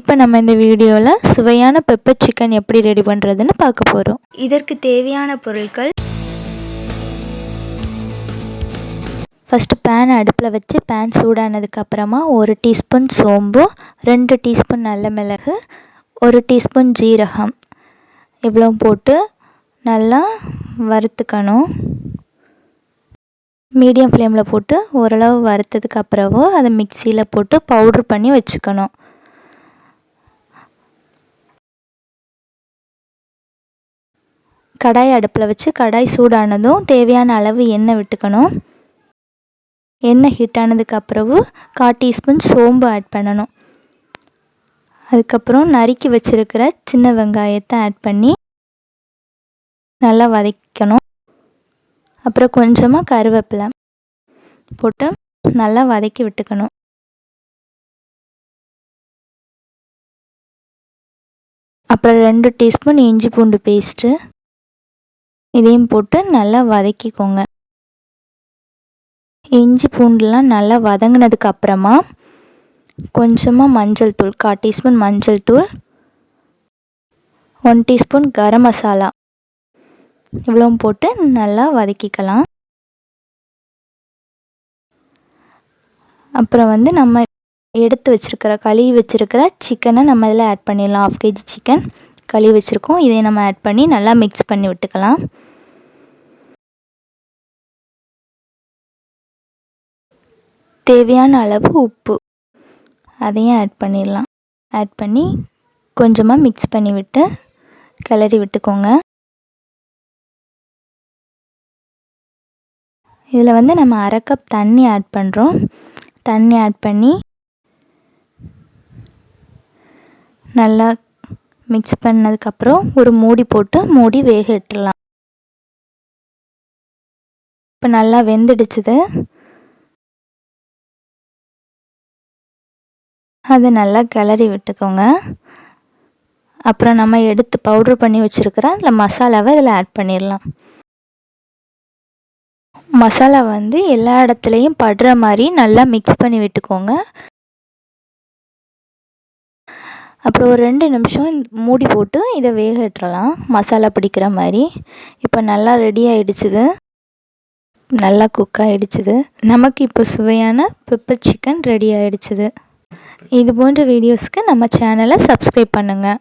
இப்போ நம்ம இந்த வீடியோவில் சுவையான பெப்பர் சிக்கன் எப்படி ரெடி பண்ணுறதுன்னு பார்க்க போகிறோம். இதற்கு தேவையான பொருட்கள்: ஃபஸ்ட்டு பேன் அடுப்பில் வச்சு பேன் சூடானதுக்கப்புறமா 1 டீஸ்பூன் சோம்பு, 2 டீஸ்பூன் நல்ல மிளகு, 1 டீஸ்பூன் ஜீரகம் இவ்வளோ போட்டு நல்லா வறுத்துக்கணும். மீடியம் ஃப்ளேமில் போட்டு ஓரளவு வறுத்ததுக்கு அப்புறமா அதை மிக்சியில் போட்டு பவுட்ரு பண்ணி வச்சுக்கணும். கடாய் அடுப்பில் வச்சு கடாய் சூடானதும் தேவையான அளவு எண்ணெய் விட்டுக்கணும். எண்ணெய் ஹீட் ஆனதுக்கு அப்புறவு 1/4 டீஸ்பூன் சோம்பு ஆட் பண்ணணும். அதுக்கப்புறம் நறுக்கி வச்சுருக்கிற சின்ன வெங்காயத்தை ஆட் பண்ணி நல்லா வதக்கணும். அப்புறம் கொஞ்சமாக கருவேப்பிலை போட்டு நல்லா வதக்கி விட்டுக்கணும். அப்புறம் 2 டீஸ்பூன் இஞ்சி பூண்டு பேஸ்ட்டு இதையும் போட்டு நல்லா வதக்கிக்கோங்க. இஞ்சி பூண்டுலாம் நல்லா வதங்கினதுக்கு அப்புறமா கொஞ்சமாக மஞ்சள் தூள், 1/4 டீஸ்பூன் மஞ்சள் தூள், 1 டீஸ்பூன் கரம் மசாலா இவ்வளோ போட்டு நல்லா வதக்கிக்கலாம். அப்புறம் நம்ம எடுத்து வச்சுருக்கிற கழுவி வச்சுருக்கிற சிக்கனை நம்ம இதில் ஆட் பண்ணிடலாம். 1/2 kg சிக்கன் கழுவி வச்சுருக்கோம். இதை நம்ம ஆட் பண்ணி நல்லா மிக்ஸ் பண்ணி விட்டுக்கலாம். தேவையான அளவு உப்பு அதையும் ஆட் பண்ணிடலாம். ஆட் பண்ணி கொஞ்சமாக மிக்ஸ் பண்ணி விட்டு கிளறி விட்டுக்கோங்க. இதில் நம்ம 1/2 கப் தண்ணி ஆட் பண்ணுறோம். தண்ணி ஆட் பண்ணி நல்லா மிக்ஸ் பண்ணதுக்கப்புறம் ஒரு மூடி போட்டு மூடி வேக விட்டுடலாம். இப்போ நல்லா வெந்துடுச்சுது. அதை நல்லா கிளறி விட்டுக்கோங்க. அப்புறம் நம்ம எடுத்து பவுட்ரு பண்ணி வச்சுருக்கிற அந்த மசாலாவை இதில் ஆட் பண்ணிடலாம். மசாலா எல்லா இடத்துலையும் படுற மாதிரி நல்லா மிக்ஸ் பண்ணி விட்டுக்கோங்க. அப்புறம் ஒரு 2 நிமிஷம் மூடி போட்டு இதை வேக விட்டுறலாம், மசாலா பிடிக்கிற மாதிரி. இப்போ நல்லா ரெடி ஆகிடுச்சுது, நல்லா குக் ஆகிடுச்சுது. நமக்கு இப்போ சுவையான பெப்பர் சிக்கன் ரெடி ஆகிடுச்சுது. இது போன்ற வீடியோஸ்க்கு நம்ம சேனலை சப்ஸ்கிரைப் பண்ணுங்கள்.